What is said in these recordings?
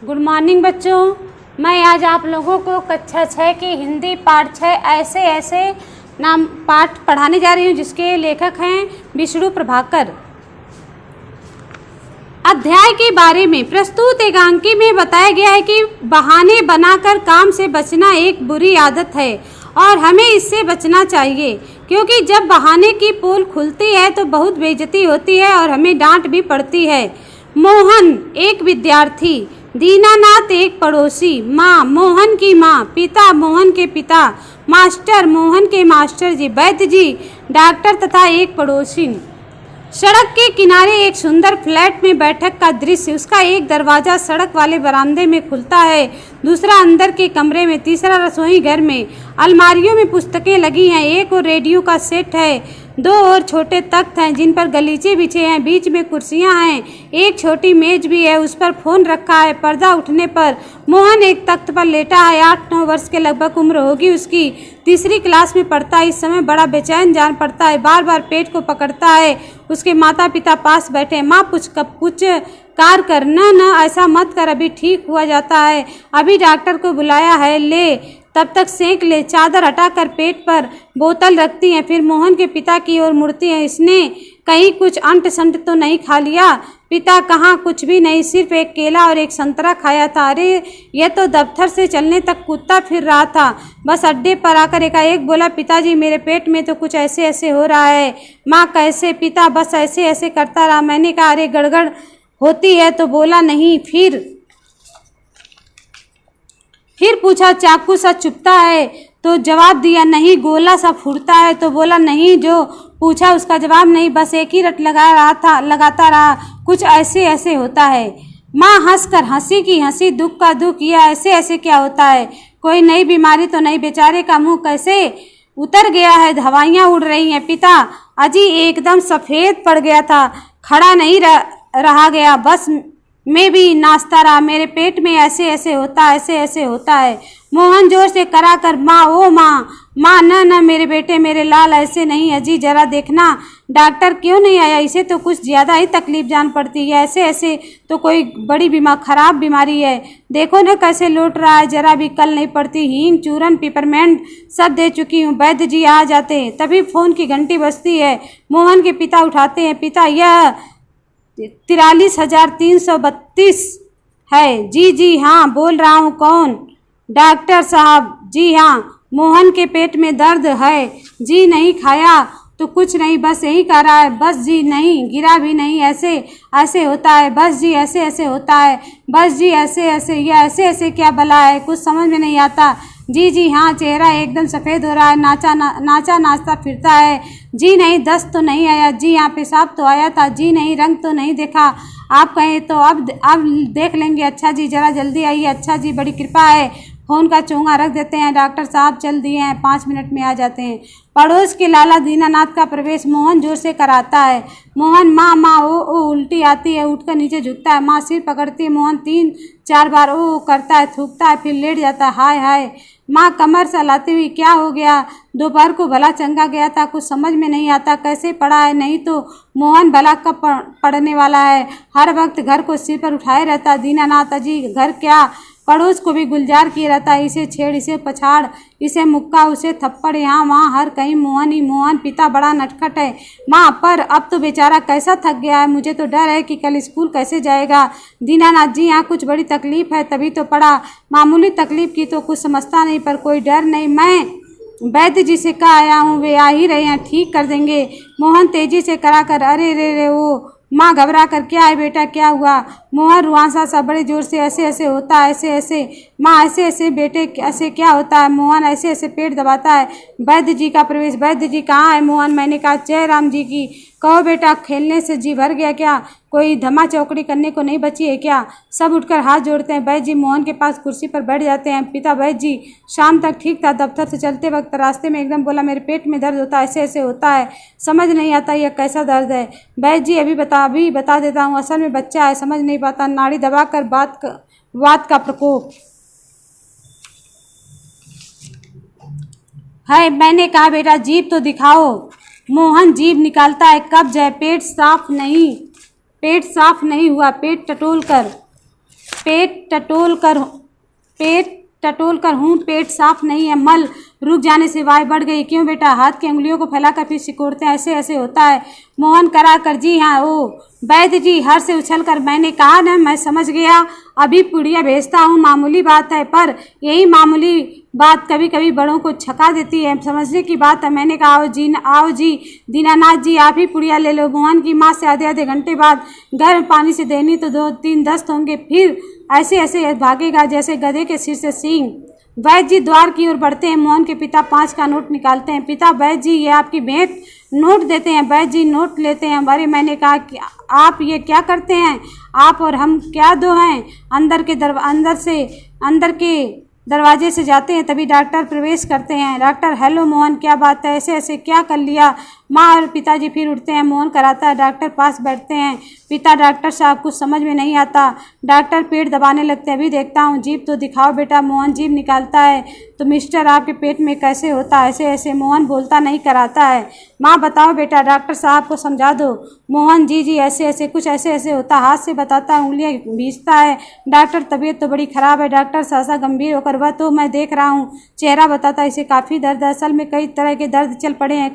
Good morning बच्चों। मैं आज आप लोगों को कक्षा 6 की हिंदी पाठ 6 ऐसे ऐसे नाम पाठ पढ़ाने जा रही हूँ, जिसके लेखक हैं विष्णु प्रभाकर। अध्याय के बारे में प्रस्तुत एकांकी में बताया गया है कि बहाने बनाकर काम से बचना एक बुरी आदत है और हमें इससे बचना चाहिए, क्योंकि जब बहाने की पोल खुलती है तो बहुत बेइज्जती होती है और हमें डांट भी पड़ती है। मोहन एक विद्यार्थी, दीनानाथ एक पड़ोसी, माँ मोहन की माँ, पिता मोहन के पिता, मास्टर मोहन के मास्टर जी, वैद्य जी डॉक्टर तथा एक पड़ोसी। सड़क के किनारे एक सुंदर फ्लैट में बैठक का दृश्य। उसका एक दरवाज़ा सड़क वाले बरामदे में खुलता है, दूसरा अंदर के कमरे में, तीसरा रसोई घर में। अलमारियों में पुस्तकें लगी हैं, एक और रेडियो का सेट है, दो और छोटे तख्त हैं जिन पर गलीचे बिछे हैं, बीच में कुर्सियां हैं, एक छोटी मेज भी है, उस पर फोन रखा है। पर्दा उठने पर मोहन एक तख्त पर लेटा है। 8-9 वर्ष के लगभग उम्र होगी उसकी। तीसरी क्लास में पढ़ता है। इस समय बड़ा बेचैन जान पड़ता है, बार बार पेट को पकड़ता है। उसके माता पिता पास बैठे हैं। माँ कुछ कार करना ना, ऐसा मत कर, अभी ठीक हुआ जाता है, अभी डॉक्टर को बुलाया है, ले तब तक सेंक ले। चादर हटाकर पेट पर बोतल रखती हैं, फिर मोहन के पिता की ओर मुड़ती हैं। इसने कहीं कुछ अंट संट तो नहीं खा लिया? पिता कहाँ, कुछ भी नहीं, सिर्फ एक केला और एक संतरा खाया था। अरे यह तो दफ्तर से चलने तक कूदता फिर रहा था। बस अड्डे पर आकर एकाएक बोला, पिताजी मेरे पेट में तो कुछ ऐसे ऐसे हो रहा है। माँ कैसे? पिता बस ऐसे ऐसे करता रहा। मैंने कहा अरे गड़गड़ होती है तो बोला नहीं। फिर पूछा चाकू सा चुभता है तो जवाब दिया नहीं। गोला सा फूटता है तो बोला नहीं। जो पूछा उसका जवाब नहीं, बस एक ही रट लगाता रहा, कुछ ऐसे ऐसे होता है। माँ हंसकर हंसी की हंसी, दुख का दुख, यह ऐसे ऐसे क्या होता है? कोई नई बीमारी तो नहीं? बेचारे का मुंह कैसे उतर गया है, हवाइयाँ उड़ रही हैं। पिता अजी एकदम सफ़ेद पड़ गया था, खड़ा नहीं रहा गया, बस मैं भी नाचता रहा। मेरे पेट में ऐसे ऐसे होता है। मोहन जोर से करा कर माँ, ओ माँ, माँ न मेरे बेटे, मेरे लाल, ऐसे नहीं। अजी जरा देखना, डॉक्टर क्यों नहीं आया? इसे तो कुछ ज़्यादा ही तकलीफ जान पड़ती है। ऐसे ऐसे तो कोई बड़ी खराब बीमारी है। देखो न कैसे लौट रहा है, जरा भी कल नहीं पड़ती। हींग चूरन पिपरमेंट सब दे चुकी हूँ। वैद्य जी आ जाते हैं। तभी फ़ोन की घंटी बजती है। मोहन के पिता उठाते हैं। पिता यह 43,332 है। जी हाँ, बोल रहा हूँ। कौन? डॉक्टर साहब। जी हाँ। मोहन के पेट में दर्द है? जी नहीं। खाया तो कुछ नहीं, बस यही कह रहा है। बस जी नहीं, गिरा भी नहीं, ऐसे ऐसे होता है। बस जी ऐसे ऐसे होता है। बस जी ऐसे ऐसे, यह ऐसे ऐसे क्या भला है, कुछ समझ में नहीं आता। जी हाँ, चेहरा एकदम सफ़ेद हो रहा है, नाचता फिरता है। जी नहीं, दस्त तो नहीं आया? जी हाँ, पेशाब तो आया था। जी नहीं, रंग तो नहीं देखा? आप कहें तो अब देख लेंगे। अच्छा जी, ज़रा जल्दी आइए। अच्छा जी, बड़ी कृपा है। फ़ोन का चोंगा रख देते हैं। डॉक्टर साहब चल दिए हैं, 5 मिनट में आ जाते हैं। पड़ोस के लाला दीनानाथ का प्रवेश मोहन जोर से कराता है। मोहन माँ ओ उल्टी आती है, उठकर नीचे झुकता है। माँ सिर पकड़ती है। मोहन 3-4 बार ओ करता है, थूकता है, फिर लेट जाता है। हाय हाय। माँ कमर सहलाती हुई, क्या हो गया? दोपहर को भला चंगा गया था, कुछ समझ में नहीं आता कैसे पड़ा है, नहीं तो मोहन भला कब पढ़ने वाला है, हर वक्त घर को सिर पर उठाए रहता। दीनानाथ अजी घर क्या, पड़ोस को भी गुलजार किए रहता है। इसे छेड़, इसे पछाड़, इसे मुक्का, उसे थप्पड़, यहाँ वहाँ हर कहीं मोहन ही मोहन। पिता बड़ा नटखट है। माँ पर अब तो बेचारा कैसा थक गया है, मुझे तो डर है कि कल स्कूल कैसे जाएगा। दीनानाथ जी यहाँ कुछ बड़ी तकलीफ है तभी तो पड़ा, मामूली तकलीफ की तो कुछ समझता नहीं, पर कोई डर नहीं। मैं वैद्य जी से कहा आया हूँ, वे आ ही रहे हैं, ठीक कर देंगे। मोहन तेजी से करा कर अरे रे ओ। माँ घबरा कर, क्या है बेटा, क्या हुआ? मोहन रुआंसा सा बड़े जोर से, ऐसे ऐसे होता है, ऐसे ऐसे। माँ ऐसे ऐसे बेटे, ऐसे क्या होता है? मोहन ऐसे ऐसे पेट दबाता है। वैद्य जी का प्रवेश। वैद्य जी कहाँ है? मोहन मैंने कहा जय राम जी की। कहो बेटा, खेलने से जी भर गया क्या? कोई धमा चौकड़ी करने को नहीं बची है क्या? सब उठकर हाथ जोड़ते हैं। वैद्य जी मोहन के पास कुर्सी पर बैठ जाते हैं। पिता वैद्य जी शाम तक ठीक था, दफ्तर से चलते वक्त रास्ते में एकदम बोला मेरे पेट में दर्द होता है, ऐसे ऐसे होता है, समझ नहीं आता यह कैसा दर्द है। वैद्य जी अभी बता देता हूँ, असल में बच्चा है, समझ नहीं पाता, नाड़ी दबाकर वात का प्रकोप है। मैंने कहा बेटा जीभ तो दिखाओ। मोहन जीभ निकालता है। कब्ज है, पेट साफ नहीं हुआ, पेट टटोल कर पेट टटोल कर हूँ, पेट साफ नहीं है, मल रुक जाने से वाय बढ़ गई। क्यों बेटा? हाथ की अंगुलियों को फैलाकर फिर सिकोड़ते हैं, ऐसे ऐसे होता है। मोहन करा कर जी हाँ। ओ वैद्य जी हर से उछल कर, मैंने कहा ना, मैं समझ गया, अभी पुड़िया भेजता हूँ, मामूली बात है। पर यही मामूली बात कभी कभी बड़ों को छका देती है, समझने की बात है। मैंने कहा आओ जी दीनानाथ जी, आप ही पुड़िया ले लो। मोहन की माँ से आधे आधे घंटे बाद गर्म पानी से देनी तो 2-3 दस्त होंगे, फिर ऐसे ऐसे भागेगा जैसे गधे के सिर से सींग। वैद्य जी द्वार की ओर बढ़ते हैं। मोहन के पिता 5 का नोट निकालते हैं। पिता वैद्य जी ये आपकी भेंट। नोट देते हैं। वैद्य जी नोट लेते हैं। अरे मैंने कहा कि आप ये क्या करते हैं? आप और हम क्या दो हैं? अंदर के दरवाजे से जाते हैं, तभी डॉक्टर प्रवेश करते हैं। डॉक्टर हेलो मोहन, क्या बात है? ऐसे ऐसे क्या कर लिया? माँ और पिताजी फिर उठते हैं। मोहन कराता है। डॉक्टर पास बैठते हैं। पिता डॉक्टर साहब कुछ समझ में नहीं आता। डॉक्टर पेट दबाने लगते हैं। अभी देखता हूँ, जीभ तो दिखाओ बेटा। मोहन जीभ निकालता है। तो मिस्टर आपके पेट में कैसे होता है? ऐसे ऐसे। मोहन बोलता नहीं, कराता है। माँ बताओ बेटा, डॉक्टर साहब को समझा दो। मोहन जी ऐसे ऐसे, कुछ ऐसे ऐसे होता। हाथ से बताता है, उंगलियाँ भींचता है। डॉक्टर तबीयत तो बड़ी खराब है। डॉक्टर सहसा गंभीर होकर, वह तो मैं देख रहा हूँ। चेहरा बताता है, इसे काफ़ी दर्द है। असल में कई तरह के दर्द चल पड़े हैं।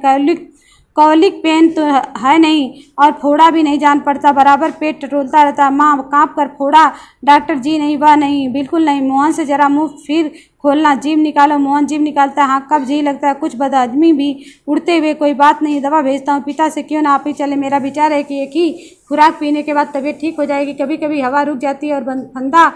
कॉलिक पेन तो है नहीं, और फोड़ा भी नहीं जान पड़ता। बराबर पेट टटोलता रहता। माँ काँप कर, फोड़ा? डॉक्टर जी नहीं, वह नहीं, बिल्कुल नहीं। मोहन से जरा मुंह फिर खोलना, जीभ निकालो। मोहन जीभ निकालता है। हाँ कब जी लगता है, कुछ बदहजमी भी उड़ते हुए। कोई बात नहीं, दवा भेजता हूँ। पिता से क्यों ना आप ही चले? मेरा विचार है कि एक ही खुराक पीने के बाद तबीयत ठीक हो जाएगी। कभी कभी हवा रुक जाती है और फंदा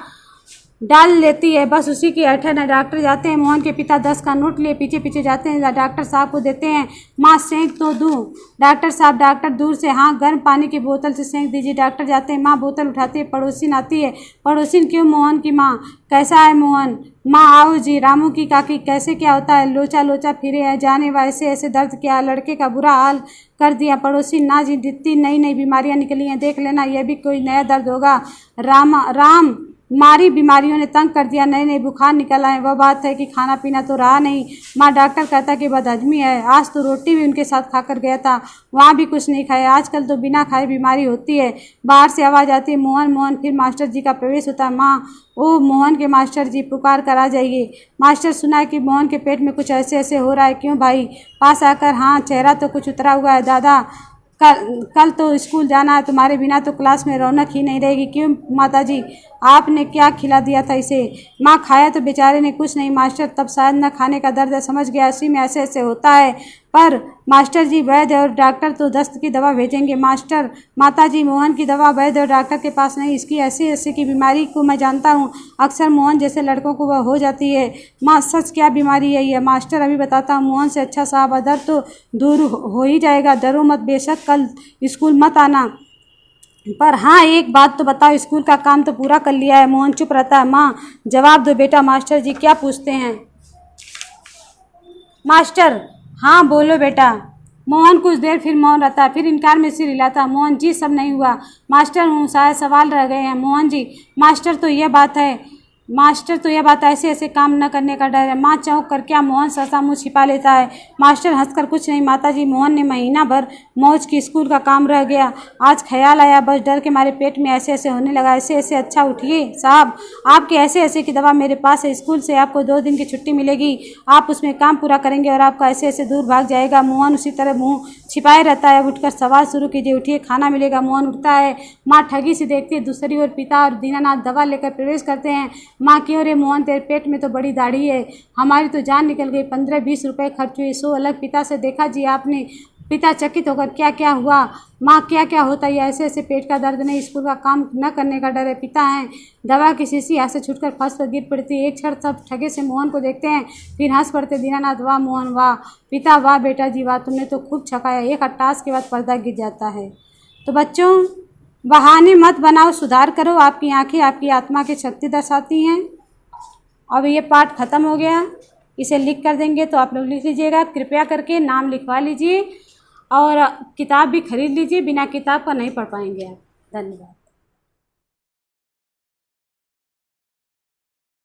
डाल लेती है, बस उसी की ऐठन है। डॉक्टर जाते हैं। मोहन के पिता 10 का नोट लिए पीछे पीछे जाते हैं। डॉक्टर साहब को देते हैं। माँ सेंक तो दूँ? डॉक्टर साहब, डॉक्टर दूर से, हाँ गर्म पानी की बोतल से सेंक दीजिए। डॉक्टर जाते हैं। माँ बोतल उठाती है। पड़ोसिन आती है। पड़ोसिन क्यों? मोहन की माँ, कैसा है मोहन? माँ आओ जी। रामू की काकी, कैसे क्या होता है? लोचा लोचा फिरे है जाने, वैसे ऐसे दर्द क्या? लड़के का बुरा हाल कर दिया। पड़ोसी, ना जी, जितनी नई नई बीमारियाँ निकली हैं, देख लेना यह भी कोई नया दर्द होगा। राम मारी बीमारियों ने तंग कर दिया, नए नए बुखार निकल आए। वह बात है कि खाना पीना तो रहा नहीं। माँ डॉक्टर कहता कि बदहजमी है। आज तो रोटी भी उनके साथ खाकर गया था, वहाँ भी कुछ नहीं खाया। आजकल तो बिना खाए बीमारी होती है। बाहर से आवाज़ आती है, मोहन मोहन। फिर मास्टर जी का प्रवेश होता है। माँ, ओ मोहन के मास्टर जी, पुकार कर आ जाइए। मास्टर, सुना है कि मोहन के पेट में कुछ ऐसे ऐसे हो रहा है। क्यों भाई? पास आकर, हाँ चेहरा तो कुछ उतरा हुआ है। दादा कल तो स्कूल जाना है, तुम्हारे बिना तो क्लास में रौनक ही नहीं रहेगी। क्यों माताजी, आपने क्या खिला दिया था इसे? माँ, खाया तो बेचारे ने कुछ नहीं मास्टर, तब शायद न खाने का दर्द है, समझ गया, इसी में ऐसे ऐसे होता है। पर मास्टर जी, वैद्य और डॉक्टर तो दस्त की दवा भेजेंगे। मास्टर, माताजी, मोहन की दवा वैद्य और डॉक्टर के पास नहीं। इसकी ऐसी ऐसी की बीमारी को मैं जानता हूँ, अक्सर मोहन जैसे लड़कों को वह हो जाती है। माँ, सच क्या बीमारी है ये? मास्टर, अभी बताता हूँ। मोहन से, अच्छा साहब, दर्द तो दूर हो ही जाएगा, डरो मत। बेशक कल स्कूल मत आना, पर हाँ एक बात तो बताओ, स्कूल का काम तो पूरा कर लिया है? मोहन चुप रहता है। माँ, जवाब दो बेटा। मास्टर जी क्या पूछते हैं? मास्टर, हाँ बोलो बेटा। मोहन कुछ देर फिर मौन रहता है, फिर इनकार में सिर हिलाता। मोहन जी, सब नहीं हुआ मास्टर, हूँ शायद सवाल रह गए हैं। मोहन जी, मास्टर तो यह बात ऐसे ऐसे काम न करने का डर है। माँ चौंक कर, क्या? मोहन सहसा मुँह छिपा लेता है। मास्टर हंसकर, कुछ नहीं माताजी, मोहन ने महीना भर मौज की, स्कूल का काम रह गया, आज ख्याल आया, बस डर के मारे पेट में ऐसे ऐसे होने लगा, ऐसे ऐसे। अच्छा उठिए साहब, आपके ऐसे ऐसे की दवा मेरे पास है। स्कूल से आपको 2 दिन की छुट्टी मिलेगी, आप उसमें काम पूरा करेंगे और आपका ऐसे ऐसे दूर भाग जाएगा। मोहन उसी तरह मुँह छिपाए रहता है। अब उठकर सवाल शुरू कीजिए, उठिए, खाना मिलेगा। मोहन उठता है। माँ ठगी से देखती है। दूसरी ओर पिता और दीनानाथ दवा लेकर प्रवेश करते हैं। माँ, क्यों रे मोहन, तेरे पेट में तो बड़ी दाढ़ी है, हमारी तो जान निकल गई, 15-20 रुपए खर्च हुए, 100 अलग। पिता से, देखा जी आपने? पिता चकित होकर, क्या क्या हुआ? माँ, क्या क्या होता है? ऐसे ऐसे पेट का दर्द नहीं, स्कूल का काम न करने का डर है। पिता हैं, दवा की शीशी हाथ से छूटकर फर्श पर गिर पड़ती है। एक क्षण सब ठगे से मोहन को देखते हैं, फिर हंस पड़ते। दीनानाथ, वाह मोहन वाह। पिता, वाह बेटा जी वाह, तुमने तो खूब छकाया। एक अट्टास के बाद पर्दा गिर जाता है। तो बच्चों, बहाने मत बनाओ, सुधार करो। आपकी आंखें आपकी आत्मा की शक्ति दर्शाती हैं। अब ये पाठ ख़त्म हो गया, इसे लिख कर देंगे तो आप लोग लिख लीजिएगा। कृपया करके नाम लिखवा लीजिए और किताब भी खरीद लीजिए, बिना किताब का नहीं पढ़ पाएंगे आप। धन्यवाद।